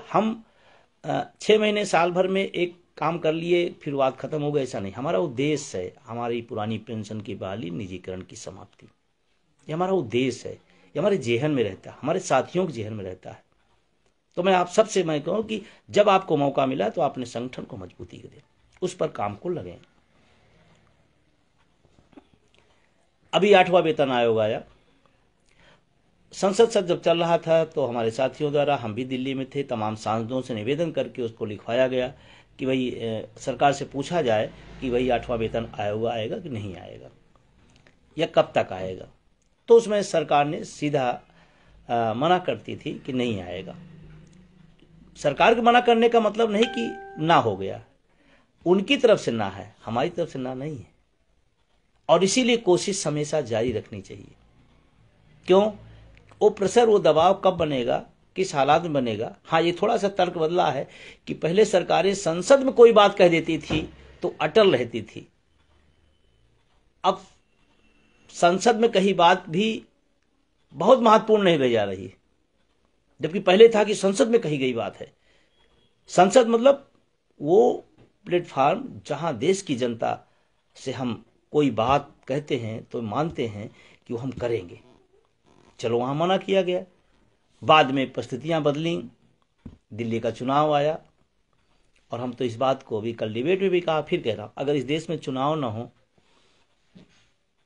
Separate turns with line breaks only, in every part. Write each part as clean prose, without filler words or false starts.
हम 6 महीने साल भर में एक काम कर लिए फिर बात खत्म हो गई, ऐसा नहीं। हमारा उद्देश्य है हमारी पुरानी पेंशन की बहाली, निजीकरण की समाप्ति। ये हमारा उद्देश्य है, ये हमारे जेहन में रहता है, हमारे साथियों के जेहन में रहता है। तो मैं आप सबसे मैं कहूँ कि जब आपको मौका मिला तो अपने संगठन को मजबूती दें, उस पर काम को लगें। अभी 8वां वेतन आयोग आया। संसद सत्र जब चल रहा था तो हमारे साथियों द्वारा, हम भी दिल्ली में थे, तमाम सांसदों से निवेदन करके उसको लिखवाया गया कि भाई सरकार से पूछा जाए कि भाई 8वां वेतन आयोग आएगा कि नहीं आएगा, या कब तक आएगा। तो उसमें सरकार ने सीधा मना करती थी कि नहीं आएगा। सरकार के मना करने का मतलब नहीं कि ना हो गया, उनकी तरफ से ना है, हमारी तरफ से ना नहीं है। और इसीलिए कोशिश हमेशा जारी रखनी चाहिए। क्यों? वो प्रेशर, वो दबाव कब बनेगा, किस हालात में बनेगा। हाँ, ये थोड़ा सा तर्क बदला है कि पहले सरकारें संसद में कोई बात कह देती थी तो अटल रहती थी। अब संसद में कही बात भी बहुत महत्वपूर्ण नहीं रह जा रही, जबकि पहले था कि संसद में कही गई बात है। संसद मतलब वो प्लेटफॉर्म जहां देश की जनता से हम कोई बात कहते हैं तो मानते हैं कि वो हम करेंगे। चलो, वहां मना किया गया। बाद में परिस्थितियां बदली, दिल्ली का चुनाव आया, और हम तो इस बात को भी कल डिबेट में भी कहा, फिर कह रहा हूं, अगर इस देश में चुनाव ना हो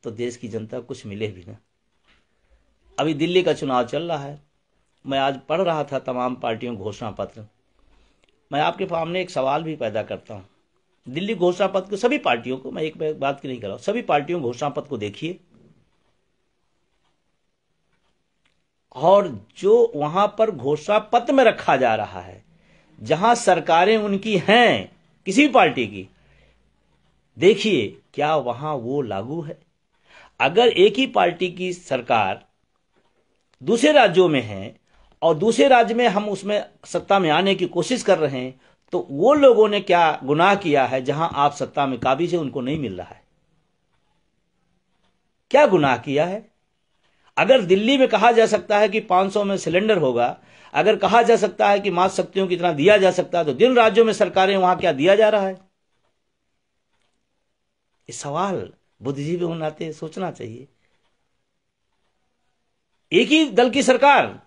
तो देश की जनता को कुछ मिले भी ना। अभी दिल्ली का चुनाव चल रहा है। मैं आज पढ़ रहा था तमाम पार्टियों घोषणा पत्र। मैं आपके सामने एक सवाल भी पैदा करता हूं। दिल्ली घोषणा पत्र को, सभी पार्टियों को, मैं एक बात की नहीं कर रहा हूं, सभी पार्टियों घोषणा पत्र को देखिए, और जो वहां पर घोषणा पत्र में रखा जा रहा है, जहां सरकारें उनकी हैं किसी भी पार्टी की, देखिए क्या वहां वो लागू है। अगर एक ही पार्टी की सरकार दूसरे राज्यों में है और दूसरे राज्य में हम उसमें सत्ता में आने की कोशिश कर रहे हैं, तो वो लोगों ने क्या गुनाह किया है जहां आप सत्ता में काबिज है उनको नहीं मिल रहा है? क्या गुनाह किया है? अगर दिल्ली में कहा जा सकता है कि 500 में सिलेंडर होगा, अगर कहा जा सकता है कि मातृ शक्तियों की तरह दिया जा सकता है, तो जिन राज्यों में सरकारें वहां क्या दिया जा रहा है? ये सवाल बुद्धिजीवी होने नाते सोचना चाहिए। एक ही दल की सरकार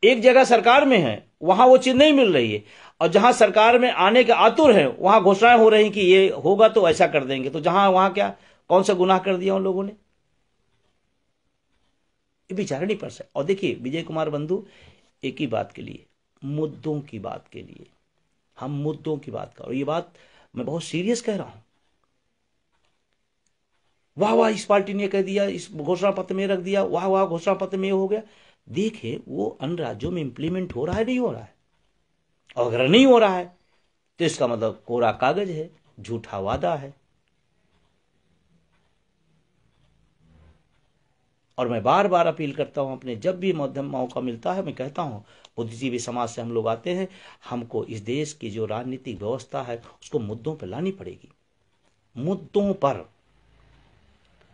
एक जगह सरकार में है, वहां वो चीज नहीं मिल रही है, और जहां सरकार में आने के आतुर है वहां घोषणाएं हो रही कि ये होगा तो ऐसा कर देंगे। तो जहां वहां क्या, कौन सा गुनाह कर दिया उन लोगों ने? ये विचार नहीं पड़ सकता। और देखिए विजय कुमार बंधु, एक ही बात के लिए, मुद्दों की बात के लिए, हम मुद्दों की बात कर, और ये बात मैं बहुत सीरियस कह रहा हूं। वाह वाह इस पार्टी ने कह दिया, इस घोषणा पत्र में रख दिया, वाह वाह घोषणा पत्र में हो गया। देखिए वो अन्य राज्यों में इंप्लीमेंट हो रहा है, नहीं हो रहा है? और अगर नहीं हो रहा है तो इसका मतलब कोरा कागज है, झूठा वादा है। और मैं बार बार अपील करता हूं, अपने जब भी मध्यम मौका मिलता है मैं कहता हूं, बुद्धिजीवी समाज से हम लोग आते हैं, हमको इस देश की जो राजनीतिक व्यवस्था है उसको मुद्दों पर लानी पड़ेगी। मुद्दों पर,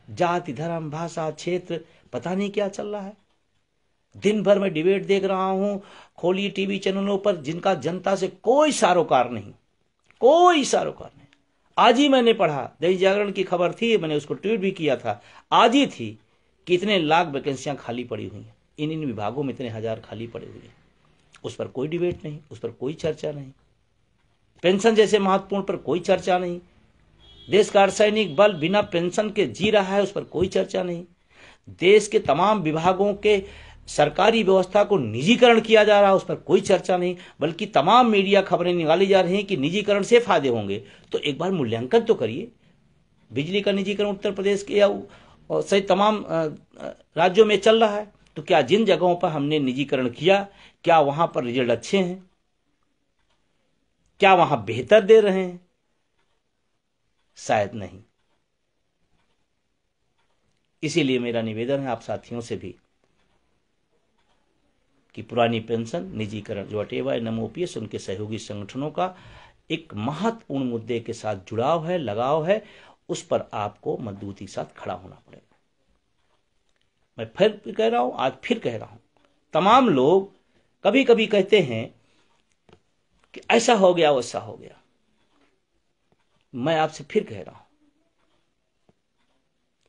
जाति धर्म भाषा क्षेत्र पता नहीं क्या चल रहा है। दिन भर मैं डिबेट देख रहा हूं, खोलिए टीवी चैनलों पर, जिनका जनता से कोई सरोकार नहीं, कोई सरोकार नहीं। आज ही मैंने पढ़ा, दैनिक जागरण की खबर थी, मैंने उसको ट्वीट भी किया था, आज ही थी, कितने लाख वैकेंसियां खाली पड़ी हुई हैं, इन इन विभागों में इतने हजार खाली पड़े हुए हैं। उस पर कोई डिबेट नहीं, उस पर कोई चर्चा नहीं। पेंशन जैसे महत्वपूर्ण पर कोई चर्चा नहीं। देश का अर्धसैनिक बल बिना पेंशन के जी रहा है, उस पर कोई चर्चा नहीं। देश के तमाम विभागों के सरकारी व्यवस्था को निजीकरण किया जा रहा है, उस पर कोई चर्चा नहीं। बल्कि तमाम मीडिया खबरें निकाली जा रही हैं कि निजीकरण से फायदे होंगे। तो एक बार मूल्यांकन तो करिए। बिजली का निजीकरण उत्तर प्रदेश के या सहित तमाम राज्यों में चल रहा है, तो क्या जिन जगहों पर हमने निजीकरण किया, क्या वहां पर रिजल्ट अच्छे हैं? क्या वहां बेहतर दे रहे हैं? शायद नहीं। इसीलिए मेरा निवेदन है आप साथियों से भी कि पुरानी पेंशन निजीकरण जो अटेवा एनएमओपीएस उनके सहयोगी संगठनों का एक महत्वपूर्ण मुद्दे के साथ जुड़ाव है, लगाव है, उस पर आपको मजबूती के साथ खड़ा होना पड़ेगा। मैं फिर कह रहा हूं, आज फिर कह रहा हूं, तमाम लोग कभी कभी कहते हैं कि ऐसा हो गया वैसा हो गया। मैं आपसे फिर कह रहा हूं,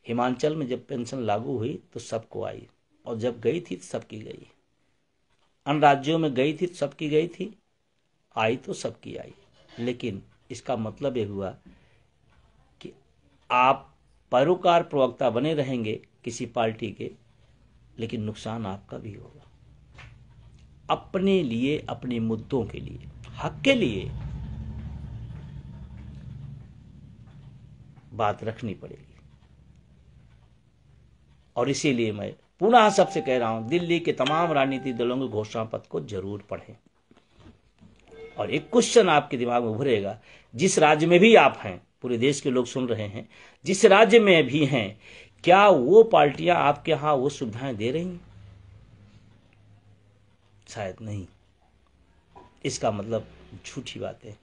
हिमाचल में जब पेंशन लागू हुई तो सबको आई, और जब गई थी तो सबकी गई। अन्य राज्यों में गई थी तो सबकी गई थी, आई तो सबकी आई। लेकिन इसका मतलब यह हुआ कि आप पैरोकार प्रवक्ता बने रहेंगे किसी पार्टी के, लेकिन नुकसान आपका भी होगा। अपने लिए, अपने मुद्दों के लिए, हक के लिए बात रखनी पड़ेगी। और इसीलिए मैं पुनः सबसे कह रहा हूं, दिल्ली के तमाम राजनीतिक दलों के घोषणा पत्र को जरूर पढ़ें। और एक क्वेश्चन आपके दिमाग में उभरेगा, जिस राज्य में भी आप हैं, पूरे देश के लोग सुन रहे हैं, जिस राज्य में भी हैं, क्या वो पार्टियां आपके यहां वो सुविधाएं दे रही हैं? शायद नहीं। इसका मतलब झूठी बात है।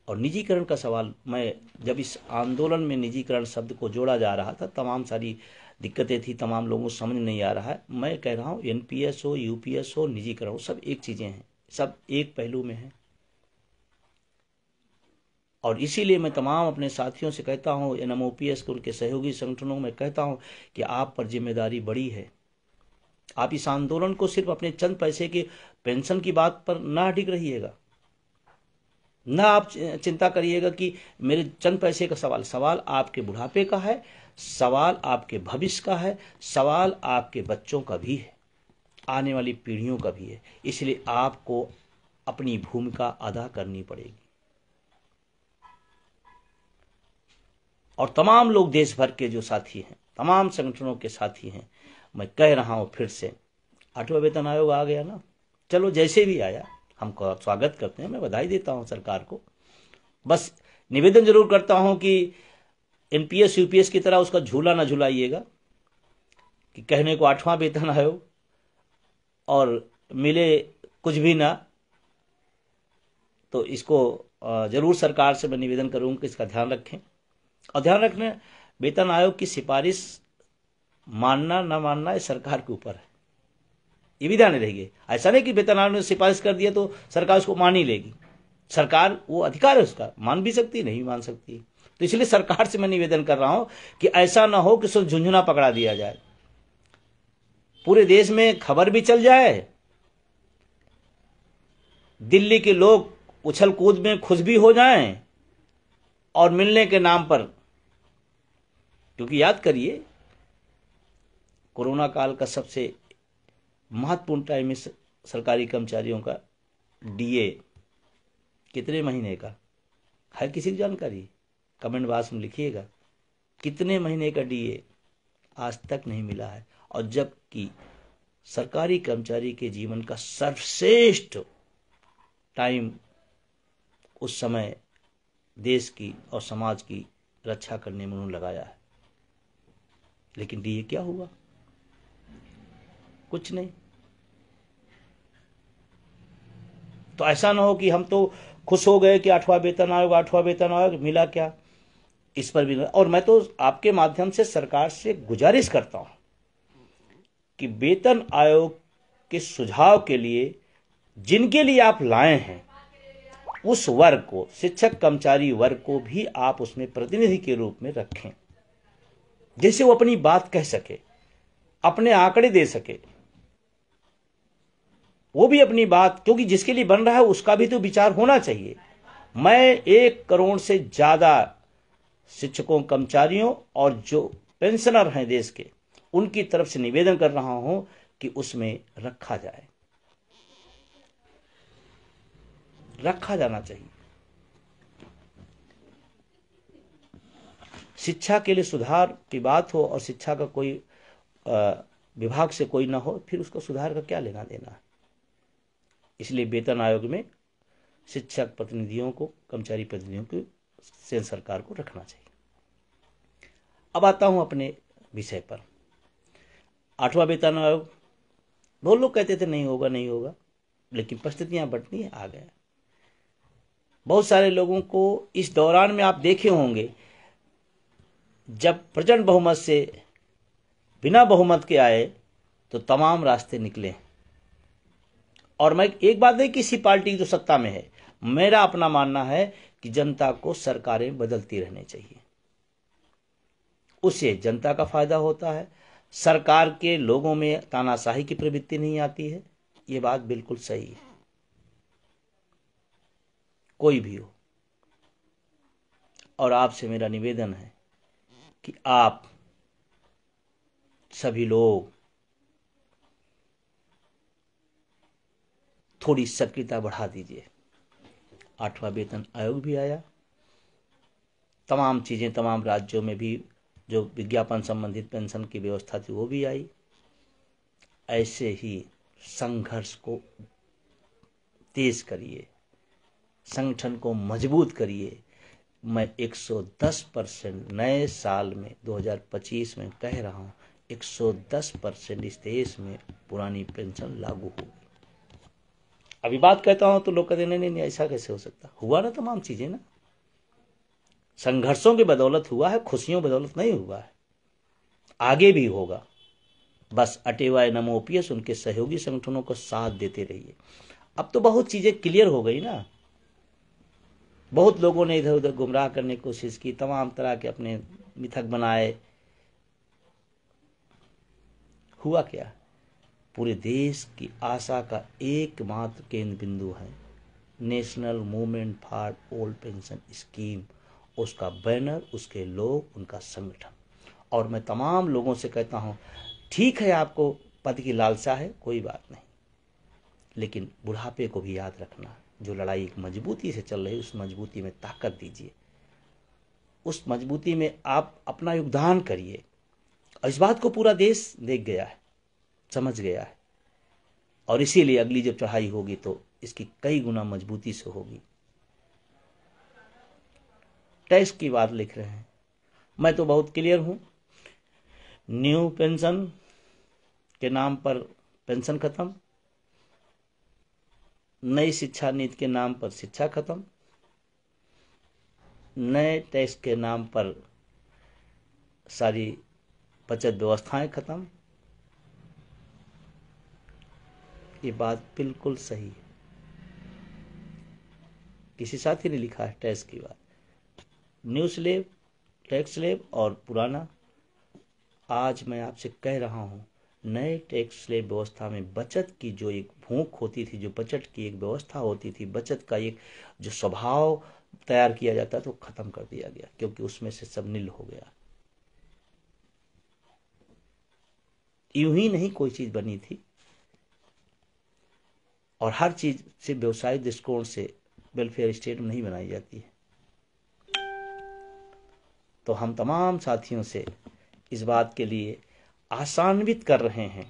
और निजीकरण का सवाल, मैं जब इस आंदोलन में निजीकरण शब्द को जोड़ा जा रहा था, तमाम सारी दिक्कतें थी, तमाम लोगों को समझ नहीं आ रहा है। मैं कह रहा हूं एनपीएस हो, यूपीएस हो, निजीकरण हो, सब एक चीजें हैं, सब एक पहलू में है। और इसीलिए मैं तमाम अपने साथियों से कहता हूं, एनएमओपीएस के उनके सहयोगी संगठनों में कहता हूं कि आप पर जिम्मेदारी बड़ी है। आप इस आंदोलन को सिर्फ अपने चंद पैसे की पेंशन की बात पर ना अडिग रहिएगा, ना आप चिंता करिएगा कि मेरे चंद पैसे का सवाल। सवाल आपके बुढ़ापे का है, सवाल आपके भविष्य का है, सवाल आपके बच्चों का भी है, आने वाली पीढ़ियों का भी है। इसलिए आपको अपनी भूमिका अदा करनी पड़ेगी। और तमाम लोग देश भर के जो साथी हैं, तमाम संगठनों के साथी हैं, मैं कह रहा हूं फिर से, 8वां वेतन आयोग आ गया ना, चलो जैसे भी आया हम स्वागत करते हैं, मैं बधाई देता हूं सरकार को। बस निवेदन जरूर करता हूं कि एनपीएस यूपीएस की तरह उसका झूला ना झुलाइएगा, कि कहने को 8वां वेतन आयोग और मिले कुछ भी ना। तो इसको जरूर सरकार से मैं निवेदन करूंगा कि इसका ध्यान रखें। और ध्यान रखना, वेतन आयोग की सिफारिश मानना ना मानना ये सरकार के ऊपर है, ये भी ध्यान रहेगी। ऐसा नहीं कि वेतन आयोग ने सिफारिश कर दिया तो सरकार उसको मान ही लेगी। सरकार, वो अधिकार है उसका, मान भी सकती, नहीं मान सकती। तो इसलिए सरकार से मैं निवेदन कर रहा हूं कि ऐसा ना हो कि सिर्फ झुंझुना पकड़ा दिया जाए, पूरे देश में खबर भी चल जाए, दिल्ली के लोग उछल कूद में खुश भी हो जाएं, और मिलने के नाम पर, क्योंकि याद करिए कोरोना काल का सबसे महत्वपूर्ण टाइम में सरकारी कर्मचारियों का डीए कितने महीने का है, किसी की जानकारी? कमेंट बॉक्स में लिखिएगा, कितने महीने का डीए आज तक नहीं मिला है। और जबकि सरकारी कर्मचारी के जीवन का सर्वश्रेष्ठ टाइम उस समय देश की और समाज की रक्षा करने में उन्होंने लगाया है, लेकिन डीए क्या हुआ? कुछ नहीं। तो ऐसा ना हो कि हम तो खुश हो गए कि 8वां वेतन आयोग, 8वां वेतन आयोग, मिला क्या? इस पर भी। और मैं तो आपके माध्यम से सरकार से गुजारिश करता हूं कि वेतन आयोग के सुझाव के लिए, जिनके लिए आप लाए हैं, उस वर्ग को, शिक्षक कर्मचारी वर्ग को भी आप उसमें प्रतिनिधि के रूप में रखें, जैसे वो अपनी बात कह सके, अपने आंकड़े दे सके, वो भी अपनी बात, क्योंकि जिसके लिए बन रहा है उसका भी तो विचार होना चाहिए। मैं 1 करोड़ से ज्यादा शिक्षकों, कर्मचारियों और जो पेंशनर हैं देश के, उनकी तरफ से निवेदन कर रहा हूं कि उसमें रखा जाए, रखा जाना चाहिए। शिक्षा के लिए सुधार की बात हो और शिक्षा का कोई विभाग से कोई ना हो, फिर उसको सुधार का क्या लेना देना है? इसलिए वेतन आयोग में शिक्षक प्रतिनिधियों को, कर्मचारी प्रतिनिधियों को से सरकार को रखना चाहिए। अब आता हूं अपने विषय पर। 8वां वेतन आयोग, बहुत लोग कहते थे नहीं होगा नहीं होगा, लेकिन परिस्थितियां बढ़ती हैं, आ गया। बहुत सारे लोगों को इस दौरान में आप देखे होंगे, जब प्रचंड बहुमत से बिना बहुमत के आए तो तमाम रास्ते निकले, और मैं एक बात नहीं, किसी पार्टी जो सत्ता में है, मेरा अपना मानना है कि जनता को सरकारें बदलती रहनी चाहिए, उससे जनता का फायदा होता है, सरकार के लोगों में तानाशाही की प्रवृत्ति नहीं आती है। ये बात बिल्कुल सही है, कोई भी हो। और आपसे मेरा निवेदन है कि आप सभी लोग थोड़ी सक्रियता बढ़ा दीजिए। 8वां वेतन आयोग भी आया, तमाम चीजें तमाम राज्यों में भी जो विज्ञापन संबंधित पेंशन की व्यवस्था थी वो भी आई। ऐसे ही संघर्ष को तेज करिए, संगठन को मजबूत करिए। मैं 110% नए साल में 2025 में कह रहा हूं, 110% इस देश में पुरानी पेंशन लागू होगी। अभी बात कहता हूं तो लोग कहते नहीं नहीं ऐसा कैसे हो सकता, हुआ ना तमाम चीजें ना, संघर्षों की बदौलत हुआ है, खुशियों बदौलत नहीं हुआ है, आगे भी होगा। बस अटेवाय नमो ओपीएस उनके सहयोगी संगठनों को साथ देते रहिए। अब तो बहुत चीजें क्लियर हो गई ना, बहुत लोगों ने इधर उधर गुमराह करने की कोशिश की, तमाम तरह के अपने मिथक बनाए। हुआ क्या, पूरे देश की आशा का एकमात्र केंद्र बिंदु है national movement for old pension scheme, उसका बैनर, उसके लोग, उनका संगठन। और मैं तमाम लोगों से कहता हूं, ठीक है आपको पद की लालसा है, कोई बात नहीं, लेकिन बुढ़ापे को भी याद रखना। जो लड़ाई एक मजबूती से चल रही है, उस मजबूती में ताकत दीजिए, उस मजबूती में आप अपना योगदान करिए। और इस बात को पूरा देश देख गया है, समझ गया है, और इसीलिए अगली जब चढ़ाई होगी तो इसकी कई गुना मजबूती से होगी। टैक्स की बात लिख रहे हैं, मैं तो बहुत क्लियर हूं, न्यू पेंशन के नाम पर पेंशन खत्म, नई शिक्षा नीति के नाम पर शिक्षा खत्म, नए टैक्स के नाम पर सारी बचत व्यवस्थाएं खत्म। ये बात बिल्कुल सही है, किसी साथी ने लिखा है टैक्स की बात, न्यू स्लेब, टैक्स स्लेब और पुराना। आज मैं आपसे कह रहा हूं, नए टैक्स स्लेब व्यवस्था में बचत की जो एक भूख होती थी, जो बचत की एक व्यवस्था होती थी, बचत का एक जो स्वभाव तैयार किया जाता था, वो खत्म कर दिया गया, क्योंकि उसमें से सब नील हो गया। यूं ही नहीं कोई चीज बनी थी, और हर चीज से व्यवसायिक दृष्टिकोण से वेलफेयर स्टेट में नहीं बनाई जाती है। तो हम तमाम साथियों से इस बात के लिए आशान्वित कर रहे हैं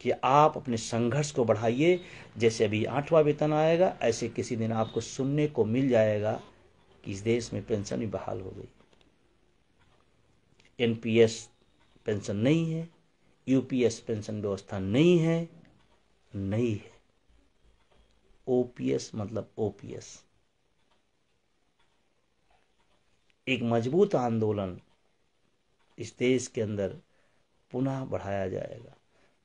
कि आप अपने संघर्ष को बढ़ाइए। जैसे अभी 8वां वेतन आएगा, ऐसे किसी दिन आपको सुनने को मिल जाएगा कि इस देश में पेंशन भी बहाल हो गई। एनपीएस पेंशन नहीं है, यूपीएस पेंशन व्यवस्था नहीं है, नहीं है। ओपीएस मतलब ओपीएस। एक मजबूत आंदोलन इस देश के अंदर पुनः बढ़ाया जाएगा,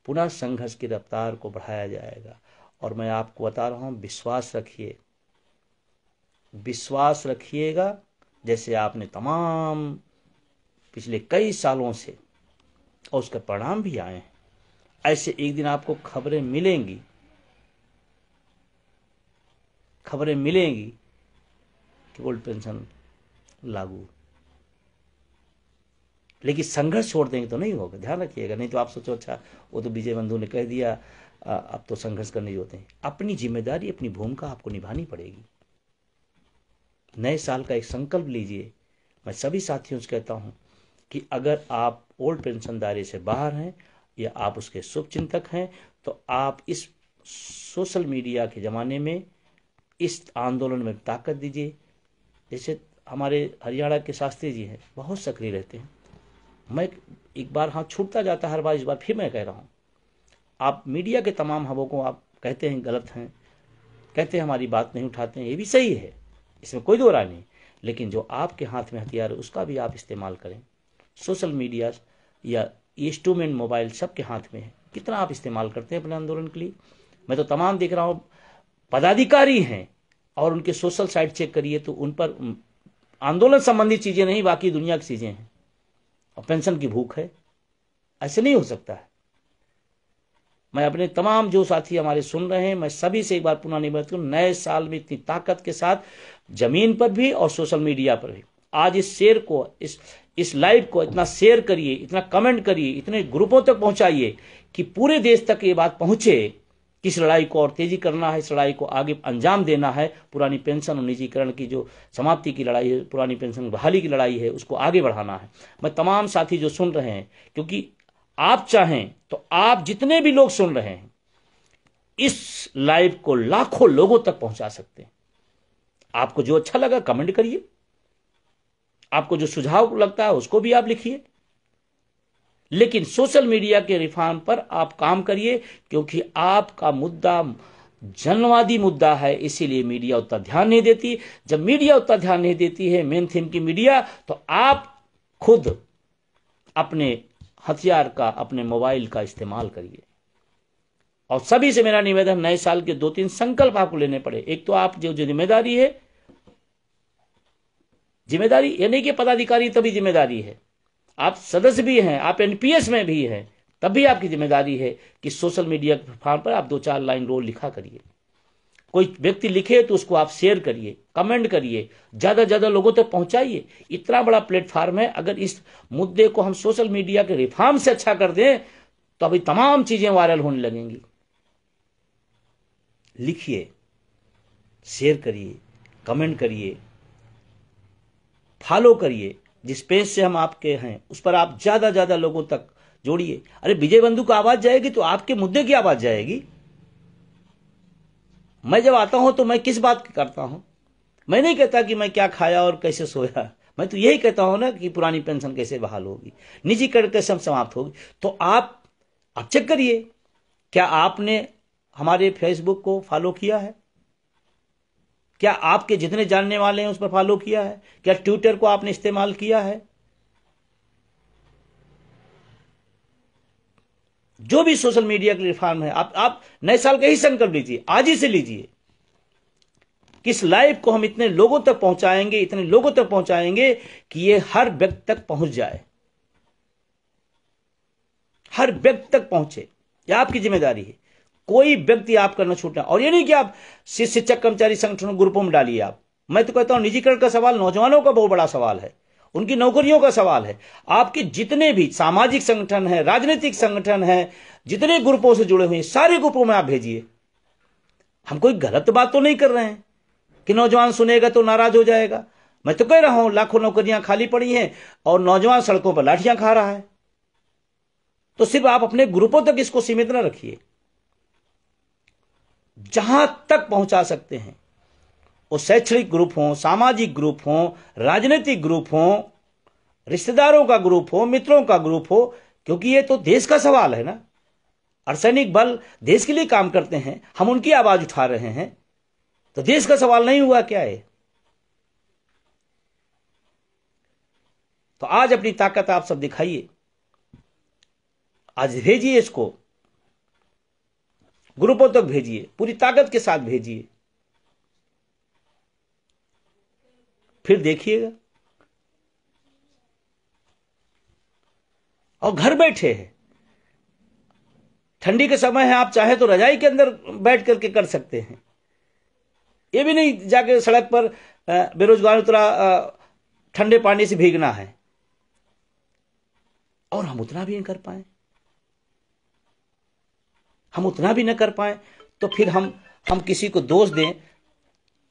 पुनः संघर्ष की रफ्तार को बढ़ाया जाएगा। और मैं आपको बता रहा हूं, विश्वास रखिए, विश्वास रखिएगा, जैसे आपने तमाम पिछले कई सालों से, और उसके परिणाम भी आए हैं, ऐसे एक दिन आपको खबरें मिलेंगी, खबरें मिलेंगी कि ओल्ड पेंशन लागू। लेकिन संघर्ष छोड़ देंगे तो नहीं होगा, ध्यान रखिएगा। नहीं तो आप सोचो अच्छा वो तो विजय बंधु ने कह दिया, अब तो संघर्ष करने होते हैं। अपनी जिम्मेदारी, अपनी भूमिका आपको निभानी पड़ेगी। नए साल का एक संकल्प लीजिए। मैं सभी साथियों से कहता हूं कि अगर आप ओल्ड पेंशन दायरे से बाहर हैं या आप उसके शुभ चिंतक हैं, तो आप इस सोशल मीडिया के ज़माने में इस आंदोलन में ताकत दीजिए। जैसे हमारे हरियाणा के शास्त्री जी हैं, बहुत सक्रिय रहते हैं। मैं एक बार हाथ छूटता जाता है हर बार, इस बार फिर मैं कह रहा हूं, आप मीडिया के तमाम हवों को आप कहते हैं गलत हैं, कहते हैं हमारी बात नहीं उठाते हैं, ये भी सही है, इसमें कोई दो राय नहीं। लेकिन जो आपके हाथ में हथियार है उसका भी आप इस्तेमाल करें। सोशल मीडिया या इंस्ट्रूमेंट मोबाइल सबके हाथ में है, कितना आप इस्तेमाल करते हैं अपने आंदोलन के लिए। मैं तो तमाम देख रहा हूं पदाधिकारी हैं, और उनके सोशल साइट चेक करिए तो उन पर आंदोलन संबंधी चीजें नहीं, बाकी दुनिया की चीजें हैं, और पेंशन की भूख है। ऐसे नहीं हो सकता है। मैं अपने तमाम जो साथी हमारे सुन रहे हैं, मैं सभी से एक बार पुनः निवेदन करूं, नए साल में इतनी ताकत के साथ जमीन पर भी और सोशल मीडिया पर भी आज इस शेयर को, इस लाइव को इतना शेयर करिए, इतना कमेंट करिए, इतने ग्रुपों तक पहुंचाइए कि पूरे देश तक ये बात पहुंचे कि इस लड़ाई को और तेजी करना है, इस लड़ाई को आगे अंजाम देना है। पुरानी पेंशन और निजीकरण की जो समाप्ति की लड़ाई है, पुरानी पेंशन बहाली की लड़ाई है, उसको आगे बढ़ाना है। मैं तमाम साथी जो सुन रहे हैं, क्योंकि आप चाहें तो आप जितने भी लोग सुन रहे हैं इस लाइव को लाखों लोगों तक पहुंचा सकते हैं। आपको जो अच्छा लगा कमेंट करिए, आपको जो सुझाव लगता है उसको भी आप लिखिए, लेकिन सोशल मीडिया के रिफॉर्म पर आप काम करिए, क्योंकि आपका मुद्दा जनवादी मुद्दा है, इसीलिए मीडिया उतना ध्यान नहीं देती। जब मीडिया उतना ध्यान नहीं देती है मेन थीम की मीडिया, तो आप खुद अपने हथियार का, अपने मोबाइल का इस्तेमाल करिए। और सभी से मेरा निवेदन, नए साल के 2-3 संकल्प आपको लेने पड़े। एक तो आप जो जिम्मेदारी है, जिम्मेदारी ये नहीं कि पदाधिकारी तभी जिम्मेदारी है, आप सदस्य भी हैं, आप एनपीएस में भी हैं, तब भी आपकी जिम्मेदारी है कि सोशल मीडिया प्लेटफॉर्म पर आप 2-4 लाइन रोज लिखा करिए। कोई व्यक्ति लिखे तो उसको आप शेयर करिए, कमेंट करिए, ज्यादा ज्यादा लोगों तक पहुंचाइए। इतना बड़ा प्लेटफॉर्म है, अगर इस मुद्दे को हम सोशल मीडिया के रिफॉर्म से अच्छा कर दें तो अभी तमाम चीजें वायरल होने लगेंगी। लिखिए, शेयर करिए, कमेंट करिए, फॉलो करिए। जिस पेज से हम आपके हैं उस पर आप ज्यादा ज्यादा लोगों तक जोड़िए। अरे विजय बंधु की आवाज जाएगी तो आपके मुद्दे की आवाज जाएगी। मैं जब आता हूं तो मैं किस बात की करता हूं? मैं नहीं कहता कि मैं क्या खाया और कैसे सोया, मैं तो यही कहता हूं ना कि पुरानी पेंशन कैसे बहाल होगी, निजीकरण कैसे समाप्त होगी। तो आप चेक करिए, क्या आपने हमारे फेसबुक को फॉलो किया है? क्या आपके जितने जानने वाले हैं उस पर फॉलो किया है? क्या ट्विटर को आपने इस्तेमाल किया है? जो भी सोशल मीडिया के रिफॉर्म है, आप नए साल का ही संकल्प लीजिए, आज ही से लीजिए कि इस लाइव को हम इतने लोगों तक पहुंचाएंगे, इतने लोगों तक पहुंचाएंगे कि ये हर व्यक्ति तक पहुंच जाए, हर व्यक्ति तक पहुंचे। यह आपकी जिम्मेदारी है, कोई व्यक्ति आपका न छूटना। और ये नहीं कि आप शिक्षक कर्मचारी संगठनों ग्रुपों में डालिए आप। मैं तो कहता हूं निजीकरण का सवाल नौजवानों का बहुत बड़ा सवाल है, उनकी नौकरियों का सवाल है। आपके जितने भी सामाजिक संगठन है, राजनीतिक संगठन है, जितने ग्रुपों से जुड़े हुए हैं, सारे ग्रुपों में आप भेजिए। हम कोई गलत बात तो नहीं कर रहे हैं कि नौजवान सुनेगा तो नाराज हो जाएगा। मैं तो कह रहा हूं लाखों नौकरियां खाली पड़ी हैं और नौजवान सड़कों पर लाठियां खा रहा है। तो सिर्फ आप अपने ग्रुपों तक इसको सीमित न रखिए, जहां तक पहुंचा सकते हैं, वो शैक्षणिक ग्रुप हो, सामाजिक ग्रुप हो, राजनीतिक ग्रुप हो, रिश्तेदारों का ग्रुप हो, मित्रों का ग्रुप हो, क्योंकि ये तो देश का सवाल है ना। अर्धसैनिक बल देश के लिए काम करते हैं, हम उनकी आवाज उठा रहे हैं, तो देश का सवाल नहीं हुआ क्या है? तो आज अपनी ताकत आप सब दिखाइए, आज भेजिए, इसको ग्रुपों तक भेजिए, पूरी ताकत के साथ भेजिए, फिर देखिएगा। और घर बैठे हैं, ठंडी के समय है, आप चाहे तो रजाई के अंदर बैठ करके कर सकते हैं। ये भी नहीं जाके सड़क पर बेरोजगार उतरा ठंडे पानी से भीगना है। और हम उतना भी नहीं कर पाए, हम उतना भी न कर पाए तो फिर हम किसी को दोष दें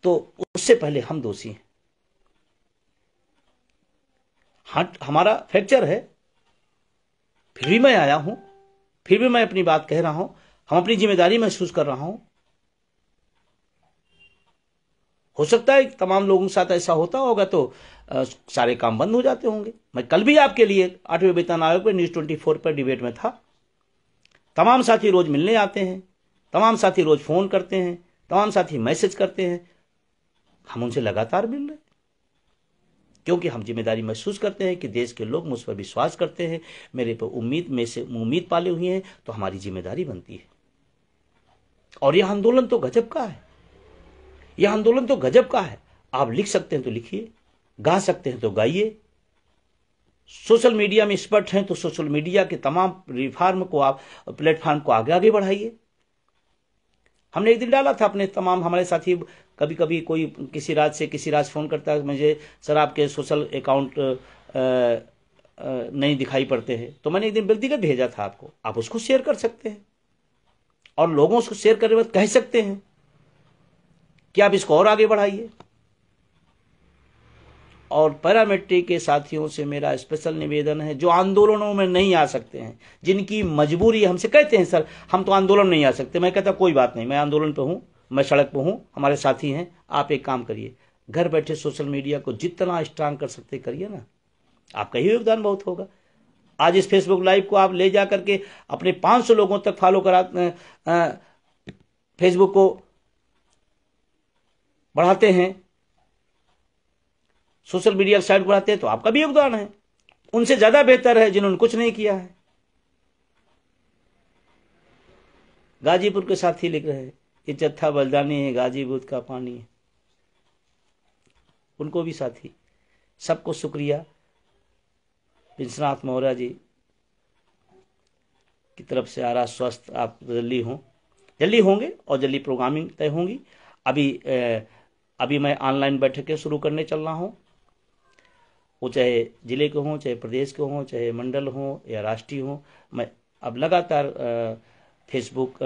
तो उससे पहले हम दोषी हैं। हाँ, हमारा फ्रैक्चर है, फिर भी मैं आया हूं, फिर भी मैं अपनी बात कह रहा हूं, हम अपनी जिम्मेदारी महसूस कर रहा हूं। हो सकता है तमाम लोगों के साथ ऐसा होता होगा तो सारे काम बंद हो जाते होंगे। मैं कल भी आपके लिए 8वें वेतन आयोग पर न्यूज 24 पर डिबेट में था। तमाम साथी रोज मिलने आते हैं, तमाम साथी रोज फोन करते हैं, तमाम साथी मैसेज करते हैं, हम उनसे लगातार मिल रहे हैं, क्योंकि हम जिम्मेदारी महसूस करते हैं कि देश के लोग मुझ पर विश्वास करते हैं, मेरे पर उम्मीद पाले हुए हैं, तो हमारी जिम्मेदारी बनती है। और यह आंदोलन तो गजब का है, यह आंदोलन तो गजब का है। आप लिख सकते हैं तो लिखिए, गा सकते हैं तो गाइए, सोशल मीडिया में एक्सपर्ट हैं तो सोशल मीडिया के तमाम रिफॉर्म को आप प्लेटफॉर्म को आगे आगे बढ़ाइए। हमने एक दिन डाला था अपने तमाम हमारे साथी, कभी कभी कोई किसी राज्य फोन करता है मुझे, सर आपके सोशल अकाउंट नहीं दिखाई पड़ते हैं, तो मैंने एक दिन व्यक्तिगत भेजा था आपको, आप उसको शेयर कर सकते हैं और लोगों को शेयर करने में कह सकते हैं कि आप इसको और आगे बढ़ाइए। और पैरामेट्रिक के साथियों से मेरा स्पेशल निवेदन है, जो आंदोलनों में नहीं आ सकते हैं, जिनकी मजबूरी, हमसे कहते हैं सर हम तो आंदोलन नहीं आ सकते, मैं कहता कोई बात नहीं, मैं आंदोलन पे हूं, मैं सड़क पे हूं, हमारे साथी हैं, आप एक काम करिए, घर बैठे सोशल मीडिया को जितना स्ट्रांग कर सकते करिए ना, आपका ही योगदान बहुत होगा। आज इस फेसबुक लाइव को आप ले जा करके अपने 500 लोगों तक फॉलो करा, फेसबुक को बढ़ाते हैं, सोशल मीडिया साइट बढ़ाते हैं, तो आपका भी योगदान है, उनसे ज्यादा बेहतर है जिन्होंने कुछ नहीं किया है। गाजीपुर के साथी लिख रहे हैं, ये जत्था बलदानी है, गाजीपुर का पानी है, उनको भी साथी, सबको शुक्रिया। विश्वनाथ मौर्य जी की तरफ से आ रहा स्वस्थ, आप जल्दी होंगे और जल्दी प्रोग्रामिंग तय होंगी। अभी मैं ऑनलाइन बैठकें शुरू करने चल रहा हूँ, वो चाहे जिले के हों, चाहे प्रदेश के हों, चाहे मंडल हों या राष्ट्रीय हों, मैं अब लगातार फेसबुक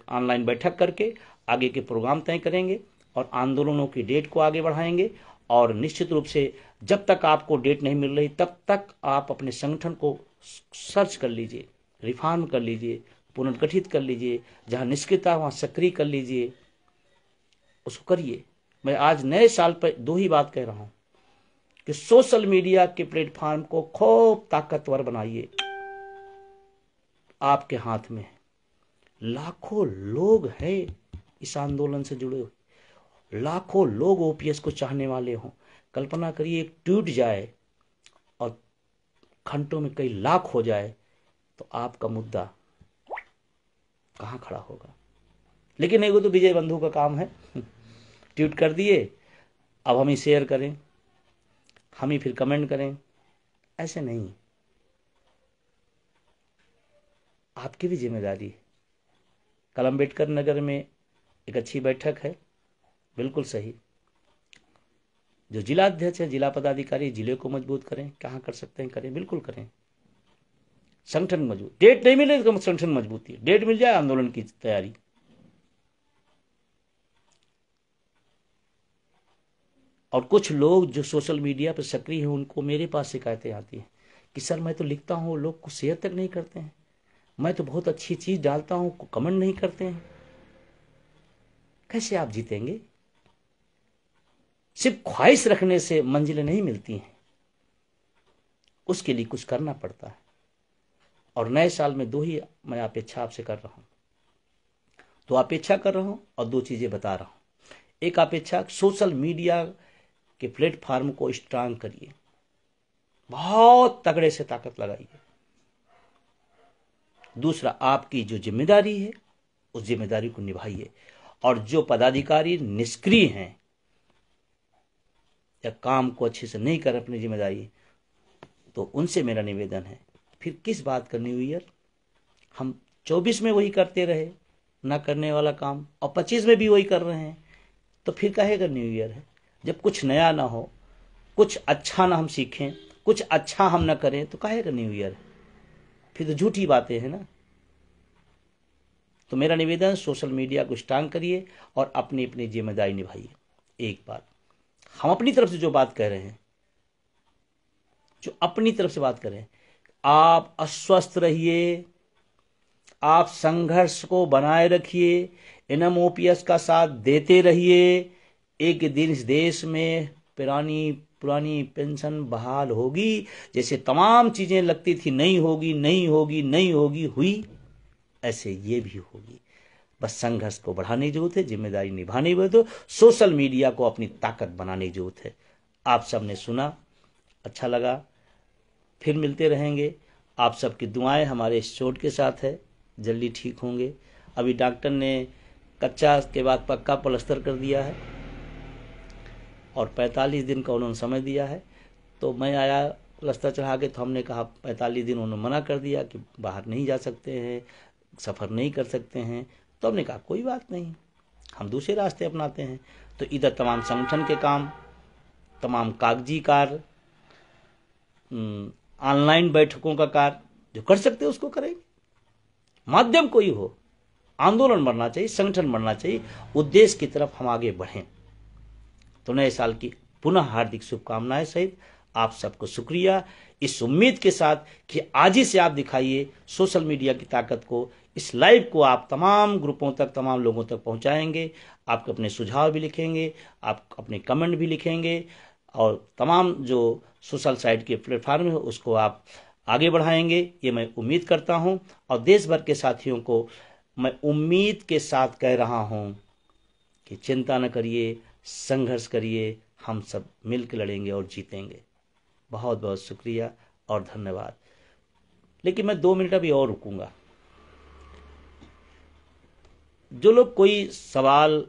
ऑनलाइन बैठक करके आगे के प्रोग्राम तय करेंगे और आंदोलनों की डेट को आगे बढ़ाएंगे। और निश्चित रूप से जब तक आपको डेट नहीं मिल रही तब तक आप अपने संगठन को सर्च कर लीजिए, रिफॉर्म कर लीजिए, पुनर्गठित कर लीजिए, जहां निष्क्रियता वहां सक्रिय कर लीजिए, उसको करिए। मैं आज नए साल पर 2 ही बात कह रहा हूं कि सोशल मीडिया के प्लेटफॉर्म को खूब ताकतवर बनाइए, आपके हाथ में है। लाखों लोग हैं इस आंदोलन से जुड़े हुए, लाखों लोग ओपीएस को चाहने वाले हों। कल्पना करिए एक ट्वीट जाए और घंटों में कई लाख हो जाए तो आपका मुद्दा कहां खड़ा होगा। लेकिन एगो तो विजय बंधु का काम है, ट्वीट कर दिए, अब हम ही शेयर करें, हम ही फिर कमेंट करें, ऐसे नहीं, आपकी भी जिम्मेदारी है। कल अम्बेडकर नगर में एक अच्छी बैठक है, बिल्कुल सही, जो जिला अध्यक्ष है, जिला पदाधिकारी, जिले को मजबूत करें, कहां कर सकते हैं करें, बिल्कुल करें। संगठन मजबूत, डेट नहीं मिले तो संगठन मजबूती, डेट मिल जाए आंदोलन की तैयारी। और कुछ लोग जो सोशल मीडिया पर सक्रिय हैं उनको मेरे पास शिकायतें आती हैं कि सर मैं तो लिखता हूं, लोग को शेयर तक नहीं करते हैं, मैं तो बहुत अच्छी चीज डालता हूं, कमेंट नहीं करते हैं। कैसे आप जीतेंगे? सिर्फ ख्वाहिश रखने से मंजिलें नहीं मिलती हैं, उसके लिए कुछ करना पड़ता है। और नए साल में 2 ही मैं अपेक्षा आपसे कर रहा हूं, 2 अपेक्षा कर रहा हूं और 2 चीजें बता रहा हूं। एक अपेक्षा, सोशल मीडिया के प्लेटफॉर्म को स्ट्रांग करिए, बहुत तगड़े से ताकत लगाइए। दूसरा, आपकी जो जिम्मेदारी है उस जिम्मेदारी को निभाइए। और जो पदाधिकारी निष्क्रिय हैं या काम को अच्छे से नहीं कर अपनी जिम्मेदारी, तो उनसे मेरा निवेदन है, फिर किस बात का न्यू ईयर? हम 24 में वही करते रहे ना करने वाला काम, और 25 में भी वही कर रहे हैं, तो फिर कहेगा न्यू ईयर है? जब कुछ नया ना हो, कुछ अच्छा ना हम सीखें, कुछ अच्छा हम ना करें, तो कहेगा न्यू ईयर है? फिर तो झूठी बातें हैं ना। तो मेरा निवेदन, सोशल मीडिया को स्ट्रांग करिए और अपनी अपनी जिम्मेदारी निभाइए। एक बात, हम अपनी तरफ से जो बात कह रहे हैं, जो अपनी तरफ से बात कर रहे हैं, आप अस्वस्थ रहिए, आप संघर्ष को बनाए रखिए, एनएमओपीएस का साथ देते रहिए। एक दिन इस देश में पुरानी पेंशन बहाल होगी, जैसे तमाम चीजें लगती थी नहीं होगी नहीं होगी नहीं होगी, हुई, ऐसे ये भी होगी। बस संघर्ष को बढ़ाने की जरूरत है, जिम्मेदारी निभाने की जरूरत है, सोशल मीडिया को अपनी ताकत बनाने की जरूरत है। आप सबने सुना, अच्छा लगा, फिर मिलते रहेंगे। आप सबकी दुआएं हमारे इस चोट के साथ है, जल्दी ठीक होंगे अभी डॉक्टर ने कच्चा के बाद पक्का प्लास्टर कर दिया है और 45 दिन का उन्होंने समय दिया है। तो मैं आया प्लास्टर चढ़ा के, तो हमने कहा 45 दिन उन्होंने मना कर दिया कि बाहर नहीं जा सकते हैं, सफ़र नहीं कर सकते हैं। तो हमने कहा कोई बात नहीं, हम दूसरे रास्ते अपनाते हैं। तो इधर तमाम संगठन के काम, तमाम कागजी कार्य, ऑनलाइन बैठकों का कार्य जो कर सकते उसको करेंगे। माध्यम कोई हो, आंदोलन बढ़ना चाहिए, संगठन बढ़ना चाहिए, उद्देश्य की तरफ हम आगे बढ़ें। तो नए साल की पुनः हार्दिक शुभकामनाएं सहित आप सबको शुक्रिया, इस उम्मीद के साथ कि आज ही से आप दिखाइए सोशल मीडिया की ताकत को। इस लाइव को आप तमाम ग्रुपों तक, तमाम लोगों तक पहुंचाएंगे। आप अपने सुझाव भी लिखेंगे, आप अपने कमेंट भी लिखेंगे और तमाम जो सोशल साइट के प्लेटफार्म है उसको आप आगे बढ़ाएंगे, ये मैं उम्मीद करता हूं। और देश भर के साथियों को मैं उम्मीद के साथ कह रहा हूं कि चिंता न करिए, संघर्ष करिए, हम सब मिलकर लड़ेंगे और जीतेंगे। बहुत बहुत शुक्रिया और धन्यवाद। लेकिन मैं 2 मिनट अभी और रुकूंगा। जो लोग कोई सवाल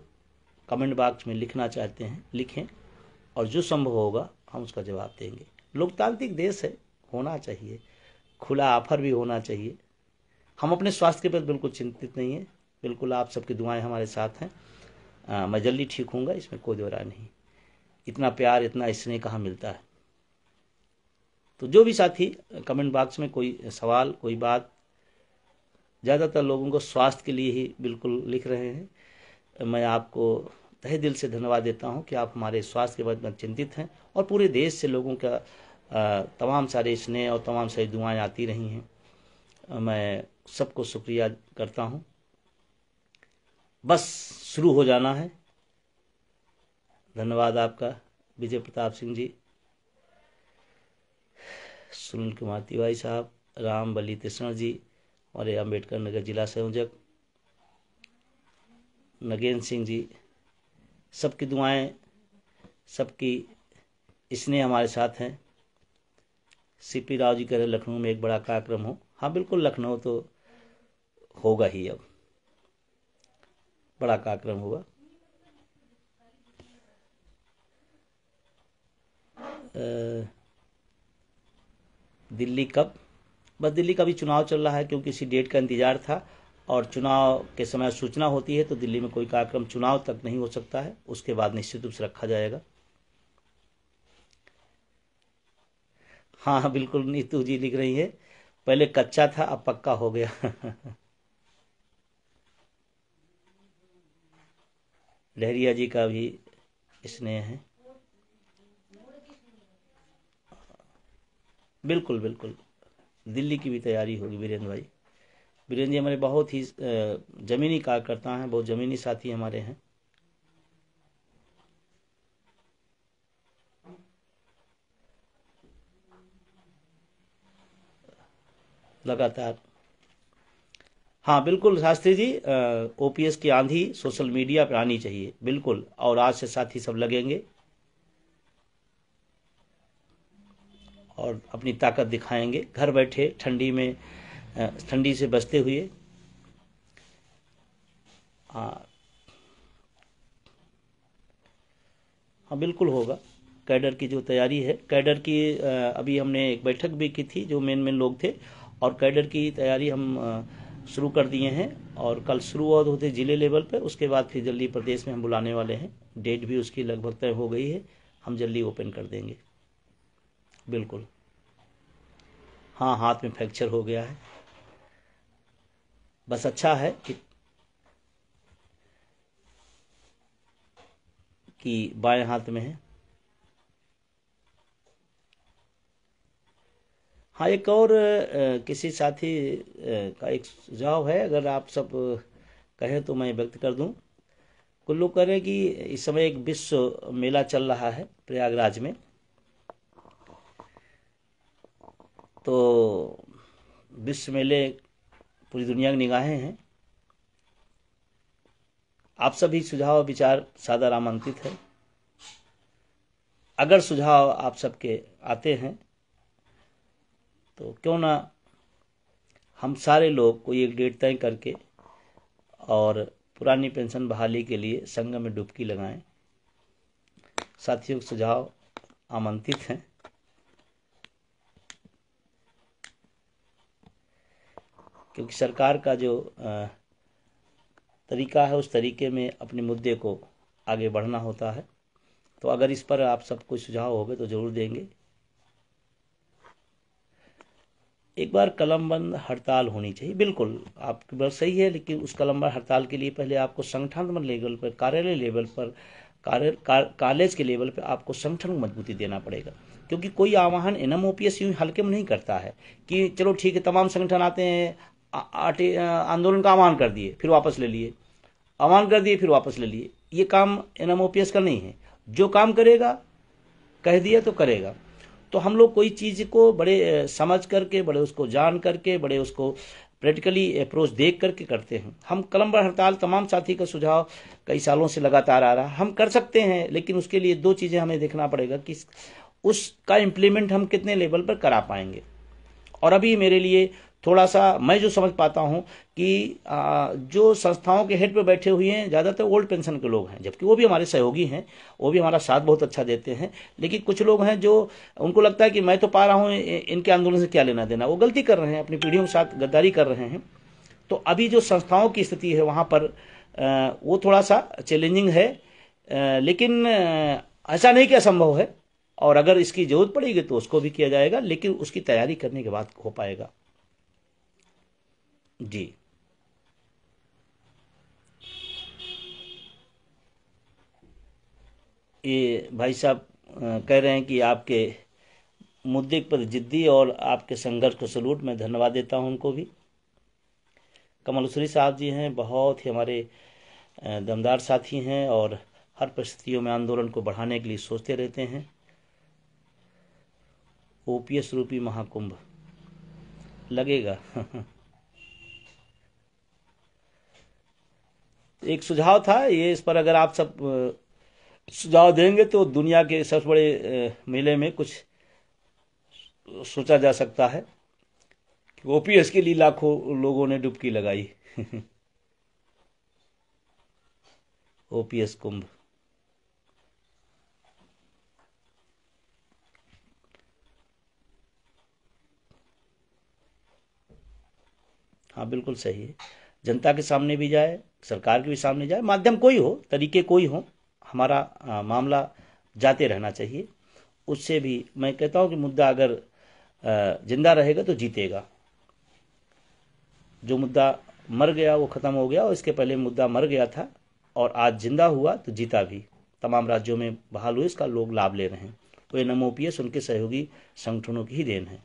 कमेंट बॉक्स में लिखना चाहते हैं लिखें, और जो संभव होगा हम उसका जवाब देंगे। लोकतांत्रिक देश है, होना चाहिए, खुला ऑफर भी होना चाहिए। हम अपने स्वास्थ्य के प्रति बिल्कुल चिंतित नहीं है, बिल्कुल आप सबकी दुआएं हमारे साथ हैं। मैं जल्दी ठीक होऊंगा, इसमें कोई दो राय नहीं। इतना प्यार, इतना स्नेह कहाँ मिलता है। तो जो भी साथी कमेंट बॉक्स में कोई सवाल, कोई बात, ज़्यादातर लोगों को स्वास्थ्य के लिए ही बिल्कुल लिख रहे हैं। मैं आपको तहे दिल से धन्यवाद देता हूं कि आप हमारे स्वास्थ्य के बारे में चिंतित हैं, और पूरे देश से लोगों का तमाम सारे स्नेह और तमाम सारी दुआएं आती रही हैं। मैं सबको शुक्रिया करता हूं। बस शुरू हो जाना है। धन्यवाद आपका विजय प्रताप सिंह जी, सुनील कुमार तिवारी साहब, राम बली कृष्ण जी, हमारे अम्बेडकर नगर जिला संयोजक, नगेंद्र सिंह जी, सबकी दुआएं, सबकी स्नेह हमारे साथ हैं। सीपी राव जी कह रहे लखनऊ में एक बड़ा कार्यक्रम हो। हाँ बिल्कुल, लखनऊ तो होगा ही, अब बड़ा कार्यक्रम होगा। दिल्ली कब? बस दिल्ली का भी चुनाव चल रहा है, क्योंकि इसी डेट का इंतजार था, और चुनाव के समय सूचना होती है तो दिल्ली में कोई कार्यक्रम चुनाव तक नहीं हो सकता है, उसके बाद निश्चित रूप से रखा जाएगा। हाँ बिल्कुल, नीतू जी लिख रही है, पहले कच्चा था अब पक्का हो गया। लहरिया जी का भी स्नेह है। बिल्कुल बिल्कुल, दिल्ली की भी तैयारी होगी वीरेंद्र भाई। वीरेंद्र जी हमारे बहुत ही जमीनी कार्यकर्ता हैं, बहुत जमीनी साथी हमारे हैं। लगातार, हाँ बिल्कुल शास्त्री जी, ओपीएस की आंधी सोशल मीडिया पे आनी चाहिए, बिल्कुल। और आज से साथी सब लगेंगे और अपनी ताकत दिखाएंगे, घर बैठे ठंडी में, ठंडी से बचते हुए। हाँ हाँ बिल्कुल होगा। कैडर की जो तैयारी है, कैडर की अभी हमने एक बैठक भी की थी, जो मेन मेन लोग थे, और कैडर की तैयारी हम शुरू कर दिए हैं। और कल शुरुआत होते जिले लेवल पे, उसके बाद फिर जल्दी प्रदेश में हम बुलाने वाले हैं। डेट भी उसकी लगभग तय हो गई है, हम जल्दी ओपन कर देंगे। बिल्कुल, हाँ हाथ में फ्रैक्चर हो गया है, बस अच्छा है कि बाएं हाथ में है। हाँ एक और किसी साथी का एक सुझाव है, अगर आप सब कहें तो मैं व्यक्त कर दूं। कुछ लोग कह रहे हैं कि इस समय एक विश्व मेला चल रहा है प्रयागराज में, तो विश्व मेले पूरी दुनिया की निगाहें हैं। आप सभी सुझाव विचार सादर आमंत्रित है। अगर सुझाव आप सबके आते हैं तो क्यों ना हम सारे लोग कोई एक डेट तय करके और पुरानी पेंशन बहाली के लिए संगम में डुबकी लगाएं। साथियों के सुझाव आमंत्रित हैं। क्योंकि सरकार का जो तरीका है उस तरीके में अपने मुद्दे को आगे बढ़ना होता है। तो अगर इस पर आप सब कुछ सुझाव होंगे तो जरूर देंगे। एक बार कलमबंद हड़ताल होनी चाहिए, बिल्कुल आपकी बात सही है, लेकिन उस कलमबंद हड़ताल के लिए पहले आपको संगठनात्मक लेवल पर, कार्यालय लेवल पर, कॉलेज के लेवल पर आपको संगठन को मजबूती देना पड़ेगा। क्योंकि कोई आह्वान एनएमओपीएस यूं हल्के में नहीं करता है कि चलो ठीक है तमाम संगठन आते हैं, आंदोलन का आह्वान कर दिए फिर वापस ले लिए, आह्वान कर दिए फिर वापस ले लिए। ये काम एनएमओपीएस का नहीं है। जो काम करेगा, कह दिया तो करेगा। तो हम लोग कोई चीज़ को बड़े समझ करके, बड़े उसको जान करके, बड़े उसको प्रैक्टिकली अप्रोच देख करके करते हैं। हम कलमबंद हड़ताल, तमाम साथी का सुझाव कई सालों से लगातार आ रहा है, हम कर सकते हैं, लेकिन उसके लिए दो चीज़ें हमें देखना पड़ेगा कि उसका इम्प्लीमेंट हम कितने लेवल पर करा पाएंगे। और अभी मेरे लिए थोड़ा सा, मैं जो समझ पाता हूं कि जो संस्थाओं के हेड पे बैठे हुए हैं ज़्यादातर ओल्ड पेंशन के लोग हैं, जबकि वो भी हमारे सहयोगी हैं, वो भी हमारा साथ बहुत अच्छा देते हैं। लेकिन कुछ लोग हैं जो उनको लगता है कि मैं तो पा रहा हूँ, इनके आंदोलन से क्या लेना देना। वो गलती कर रहे हैं, अपनी पीढ़ियों के साथ गद्दारी कर रहे हैं। तो अभी जो संस्थाओं की स्थिति है वहाँ पर वो थोड़ा सा चैलेंजिंग है, लेकिन ऐसा नहीं कि असंभव है। और अगर इसकी जरूरत पड़ेगी तो उसको भी किया जाएगा, लेकिन उसकी तैयारी करने के बाद हो पाएगा। जी, ये भाई साहब कह रहे हैं कि आपके मुद्दे पर जिद्दी और आपके संघर्ष को सलूट, मैं धन्यवाद देता हूं उनको भी। कमलश्री साहब जी हैं, बहुत ही हमारे दमदार साथी हैं और हर परिस्थितियों में आंदोलन को बढ़ाने के लिए सोचते रहते हैं। ओपीएस रूपी महाकुंभ लगेगा। एक सुझाव था ये, इस पर अगर आप सब सुझाव देंगे तो दुनिया के सबसे बड़े मेले में कुछ सोचा जा सकता है। ओपीएस के लिए लाखों लोगों ने डुबकी लगाई। ओपीएस कुंभ। हाँ बिल्कुल सही है। जनता के सामने भी जाए, सरकार के भी सामने जाए, माध्यम कोई हो, तरीके कोई हो, हमारा मामला जाते रहना चाहिए। उससे भी मैं कहता हूँ कि मुद्दा अगर जिंदा रहेगा तो जीतेगा। जो मुद्दा मर गया वो खत्म हो गया, और इसके पहले मुद्दा मर गया था और आज जिंदा हुआ तो जीता भी। तमाम राज्यों में बहाल हुए, इसका लोग लाभ ले रहे हैं। तो एनएमओपीएस उनके सहयोगी संगठनों की ही देन है।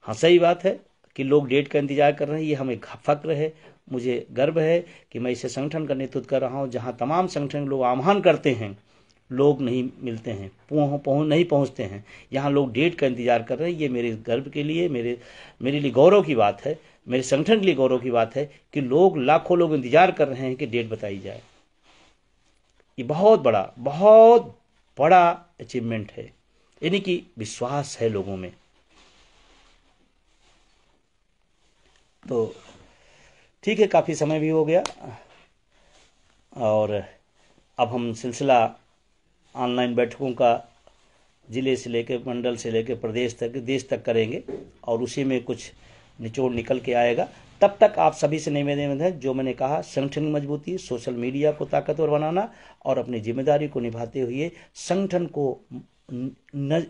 हाँ सही बात है कि लोग डेट का इंतजार कर रहे हैं, ये हमें फक्र है, मुझे गर्व है कि मैं इसे संगठन का नेतृत्व कर रहा हूँ जहाँ तमाम संगठन लोग आह्वान करते हैं, लोग नहीं मिलते हैं, नहीं पहुँचते हैं। यहाँ लोग डेट का इंतजार कर रहे हैं। ये मेरे गर्व के लिए, मेरे लिए गौरव की बात है, मेरे संगठन के लिए गौरव की बात है कि लाखों लोग इंतजार कर रहे हैं कि डेट बताई जाए। ये बहुत बड़ा अचीवमेंट है, यानी कि विश्वास है लोगों में। तो ठीक है, काफ़ी समय भी हो गया और अब हम सिलसिला ऑनलाइन बैठकों का जिले से लेकर, मंडल से लेकर प्रदेश तक, देश तक करेंगे और उसी में कुछ निचोड़ निकल के आएगा। तब तक आप सभी से निवेदन है, जो मैंने कहा, संगठन की मजबूती, सोशल मीडिया को ताकतवर बनाना और अपनी जिम्मेदारी को निभाते हुए संगठन को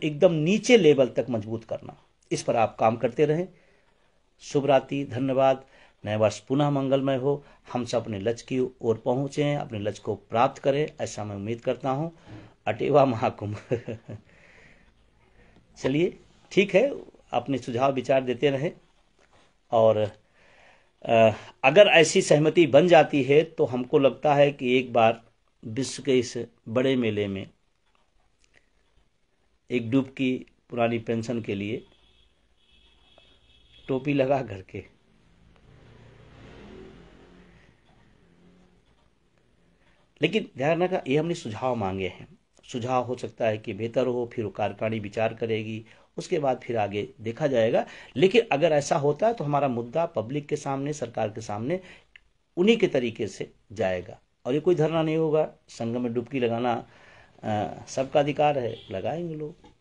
एकदम नीचे लेवल तक मजबूत करना, इस पर आप काम करते रहें। शुभ रात्रि, धन्यवाद। नया वर्ष पुनः मंगलमय हो, हम सब अपने लक्ष्य की ओर पहुंचे, अपने लक्ष्य को प्राप्त करें, ऐसा मैं उम्मीद करता हूं। अटेवा महाकुंभ। चलिए ठीक है, अपने सुझाव विचार देते रहें और अगर ऐसी सहमति बन जाती है तो हमको लगता है कि एक बार विश्व के इस बड़े मेले में एक डुबकी पुरानी पेंशन के लिए टोपी लगा करके, लेकिन ध्यान रखना ये हमने सुझाव मांगे हैं, सुझाव हो सकता है कि बेहतर हो, फिर वो कार्यकारिणी विचार करेगी, उसके बाद फिर आगे देखा जाएगा। लेकिन अगर ऐसा होता है तो हमारा मुद्दा पब्लिक के सामने, सरकार के सामने उन्हीं के तरीके से जाएगा, और ये कोई धरना नहीं होगा। संगम में डुबकी लगाना सबका अधिकार है, लगाएंगे लोग।